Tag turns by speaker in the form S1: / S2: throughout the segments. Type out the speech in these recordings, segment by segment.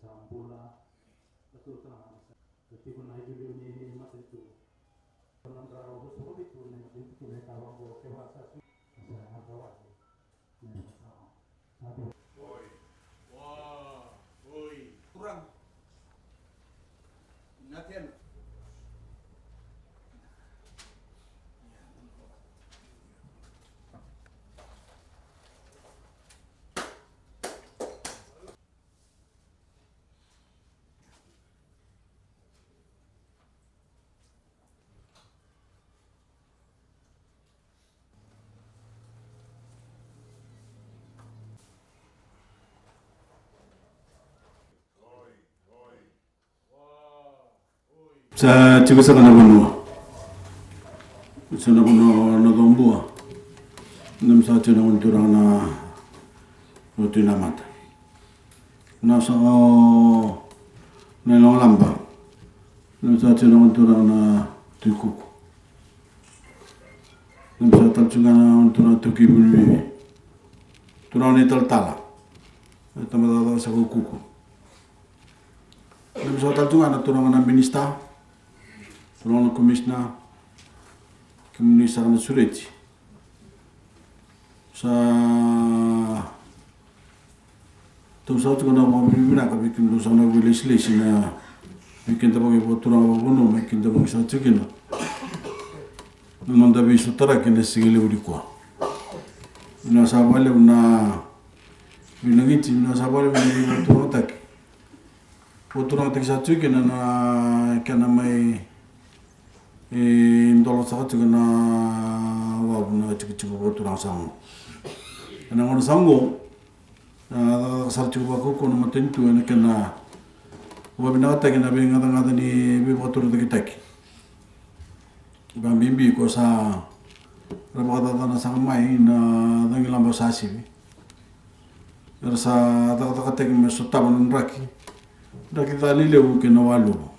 S1: sambula betul kan jadi pernah video ini masa itu pernah terlalu besar itu nanti itu mereka bawa ke bahasa saya agak
S2: Oi. Wah, oi. Kurang. Ingatin.
S1: Sa chico sa kana bono. Sa na bono na dombua. Nam sa chena untura na rutina mata. Na sa na long lamba. Nam sa chena untura na tukuku. Nam sa talchunga na untura tukibuni. Tura ni taltala. Tamada sa kuku. Nam sa talchunga na tura na minista. Rona komisna komunisa na sureti sa tu sa tu na mo bibina ka bikin do sa na legislation na bikin ta bagi botura bono bikin ta bagi sa chikina non da bisu tara kene sigile uri kwa na sa vale na binangiti na sa vale na botura tak botura tak sa chikina na kana mai ndolo sa tu na wa na chiku botura sang na ngono sango sa chiku ba ko no matentu na kana wa bina ta kana be ngada ni be botura de kitaki ba mimbi ko sa rabada na sang mai na dangi lamba sa sibi sa ta tek me sota ban raki dali lewu ke no walu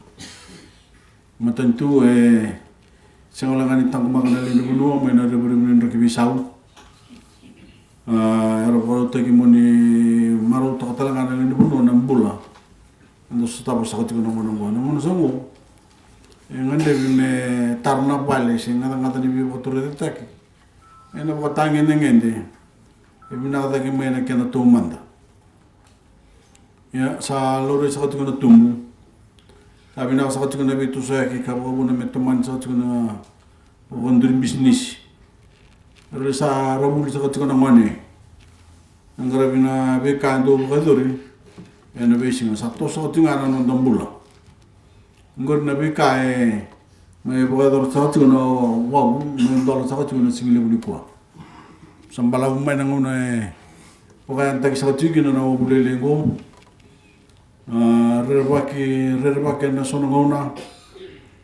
S1: matentu sengolangani tang makanali nuno mai na rebure ki bisau era polo teki moni maru to talanga ni nuno nambula ando sota basa ko no mono sango ngande me tarna bale singa ngata ni bi boture de taki ena ko tangi ngende bina da ki mena kena to manda ya sa lore sa ko no tumu sabi na sa ko na bitu sa ki ka bo na meteman sa ko na bondur bisnis re sa ramul sa ko na mane angara bina be kando gadori ena be singa sa to sa ko ngana no dambula ngor na be kae mai bogador sa ko na wa no dolo sa ko na singile buli ko sambala umay nang una poka tag sa ko na bulele ngo rerbaki na sono ngona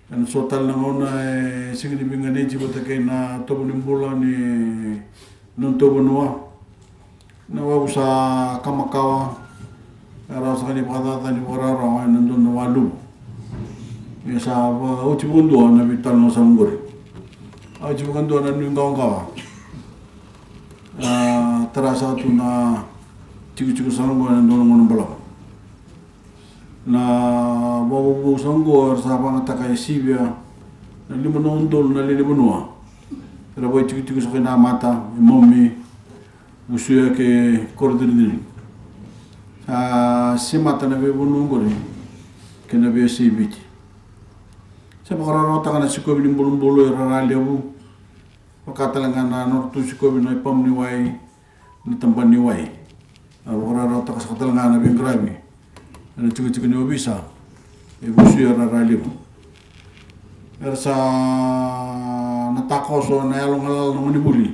S1: en sotal na ngona singini bingane jibota kay na tobo nimbula ni non tobo noa na wausa kamakawa era sa kani padata ni borara na don na walu ya sa uchibundo na vital no sanggori uchibundo na ningawa terasa tu na ciku sanggor na don ngono bala na babu sanggo sa pangata kay Sibia na lima nondol na lili bunua pero boy chiku sa kina mata momi usuya ke kordirin si mata na be bunungori kena be sibiti sa pakararota kana sikobi ni bulumbulu raralebu pakatalanga na nortu sikobi na ipam ni wai ni tampan ni wai pakararota ka katalanga na be grabe ana chiku ni obisa busu ya raralibu ersa natakoso na yalong no manibuli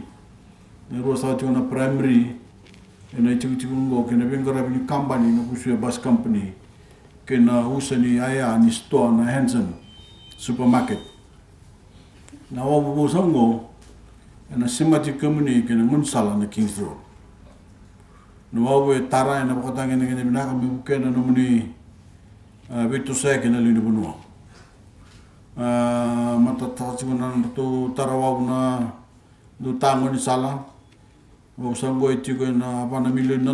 S1: ni rosa na primary ena chiku ngo kena bengara ni company no busu ya bus company kena usani aya ni store na Hanson supermarket na wabu sango ena simati company kena munsala na Kings Road no wabu tara ena pakatanga ni kena binaka mibukena no muni bitu saya kena lini bunua mata tachuna tu tarawa na do tango ni sala o sango etigo na $1 million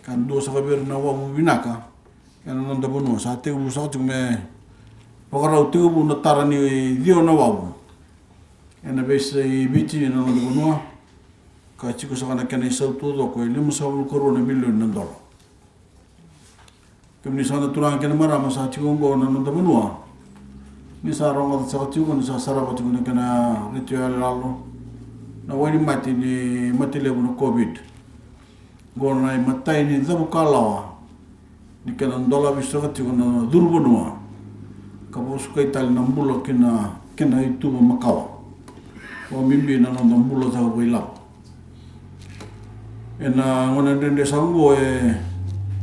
S1: kan do sa kabir na wabu binaka ena nanda bonua sa te u sa tu me pakarau te u na tarani dio na wabu ena bese I biti ena nanda bonua ka chiku sa kana kena isau todo ko 5 korona milion na dola kemni sana turang kena marama sa chiku ngo na nanda bonua ni sa ronga sa chiku ni sa saraba chiku na kena ritual lalo na wani mati ni mati lebu na covid gona I matai ni dhabu kalawa ni kena dola visaka chiku na durbonua ka bosu kai tali na mbula kena itu makawa o mimbi na nanda mbula sa ko ila ena ngona dende sango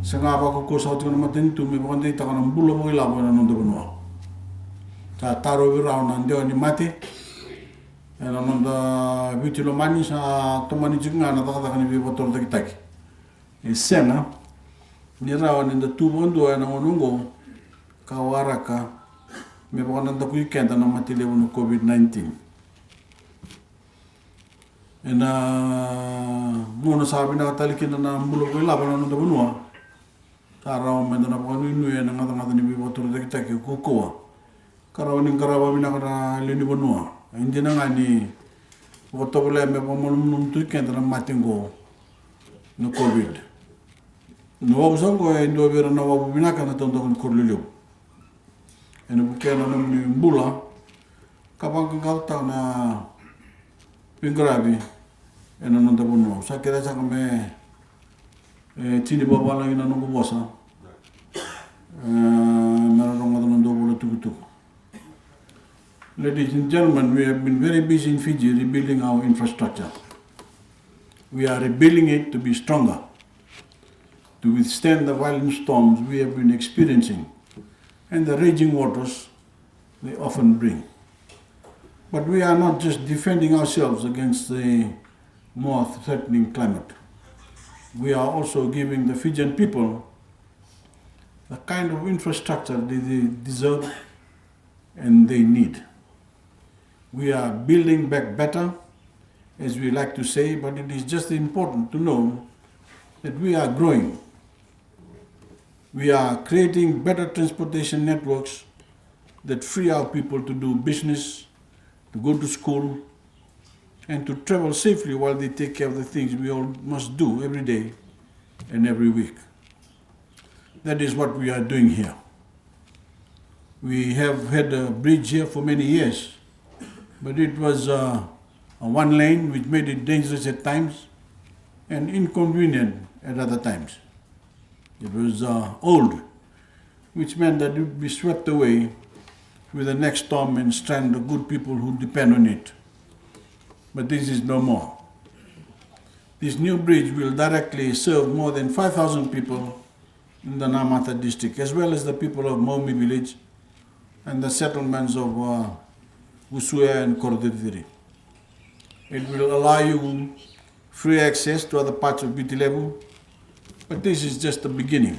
S1: sanga ba ko sa chiku na matin tu me bonde ta kana mbula ko ila na nanda bonua ta taro vira na ndio ni mati ena nanda vitilo mani sa tomani jinga na ta kana vi botol ta kitaki sena ni rawa ni da tu bondo na ngongo ka waraka me bona da ku kenda na matile no covid-19 ena mona sabi na talikina na mbulo ko la bana no da bonua ta rawa me na ko nu na ngata ni bi botol da kitaki ko ko karawa ni karawa bina kana le ni bonua indina ngani botobule me bo mo num tu kenda na matingo no covid no wabu sango ndo vera na wabu binaka na tonto kon korlulio ena bukena na mbula kapang kauta na pingrabi ena nanda bono sakira saka me tini baba la ina no bosa mara ronga no ndo bolo tukutu. Ladies and gentlemen, we have been very busy in Fiji rebuilding our infrastructure. We are rebuilding it to be stronger, to withstand the violent storms we have been experiencing and the raging waters they often bring. But we are not just defending ourselves against the more threatening climate. We are also giving the Fijian people the kind of infrastructure they deserve and they need. We are building back better, as we like to say, but it is just important to know that we are growing. We are creating better transportation networks that free our people to do business, to go to school, and to travel safely while they take care of the things we all must do every day and every week. That is what we are doing here. We have had a bridge here for many years, but it was a one lane which made it dangerous at times and inconvenient at other times. It was old, which meant that it would be swept away with the next storm and strand the good people who depend on it. But this is no more. This new bridge will directly serve more than 5,000 people in the Namata district, as well as the people of Maumi village and the settlements of Usua and Kordirtiri. It will allow you free access to other parts of Vitilevu, but this is just the beginning.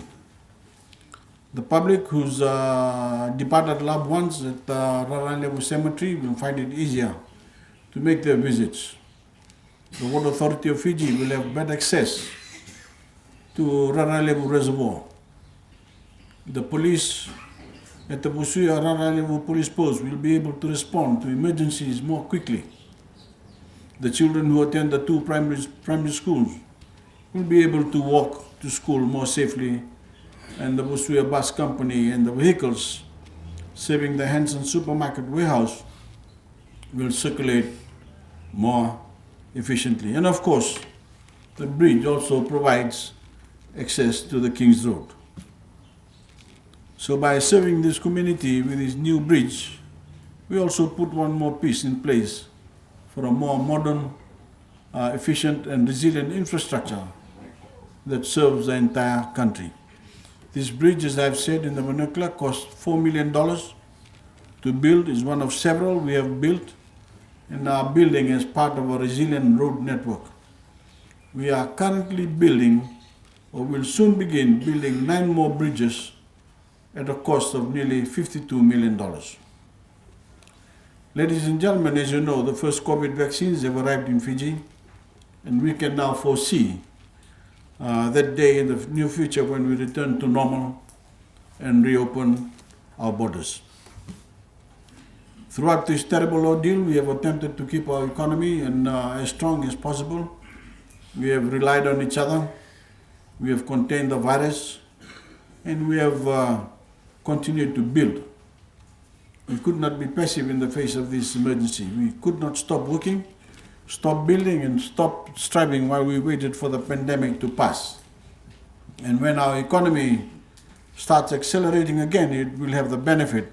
S1: The public whose departed loved ones at Raralevu Cemetery will find it easier to make their visits. The Water Authority of Fiji will have better access to Raralevu Reservoir. The police at the Busuia Raralevu Police Post will be able to respond to emergencies more quickly. The children who attend the two primary schools will be able to walk to school more safely, and the Busuia Bus Company and the vehicles serving the Hanson Supermarket warehouse will circulate more efficiently. And of course, the bridge also provides access to the King's Road. So by serving this community with this new bridge, we also put one more piece in place for a more modern, efficient and resilient infrastructure that serves the entire country. This bridge, as I've said in the vernacular, cost $4 million to build. Is one of several we have built and are building as part of a resilient road network. We are currently building, or will soon begin building, 9 more bridges at a cost of nearly $52 million. Ladies and gentlemen, as you know, the first COVID vaccines have arrived in Fiji, and we can now foresee that day in the near future when we return to normal, and reopen our borders. Throughout this terrible ordeal, we have attempted to keep our economy as strong as possible. We have relied on each other. We have contained the virus, and we have continued to build. We could not be passive in the face of this emergency. We could not stop working, stop building, and stop striving while we waited for the pandemic to pass. And when our economy starts accelerating again, it will have the benefit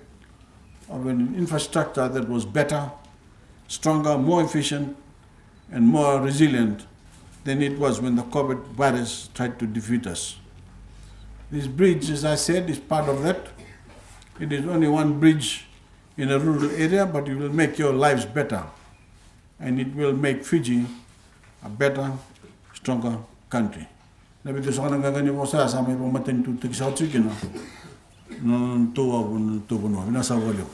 S1: of an infrastructure that was better, stronger, more efficient, and more resilient than it was when the COVID virus tried to defeat us. This bridge, as I said, is part of that. It is only one bridge in a rural area, but it will make your lives better. And it will make Fiji a better, stronger country. Nabi tu sa kanang gagani mo sa may pamatin tu tigsao chikina. Non tuwa bon tu bon. Binasa walyo.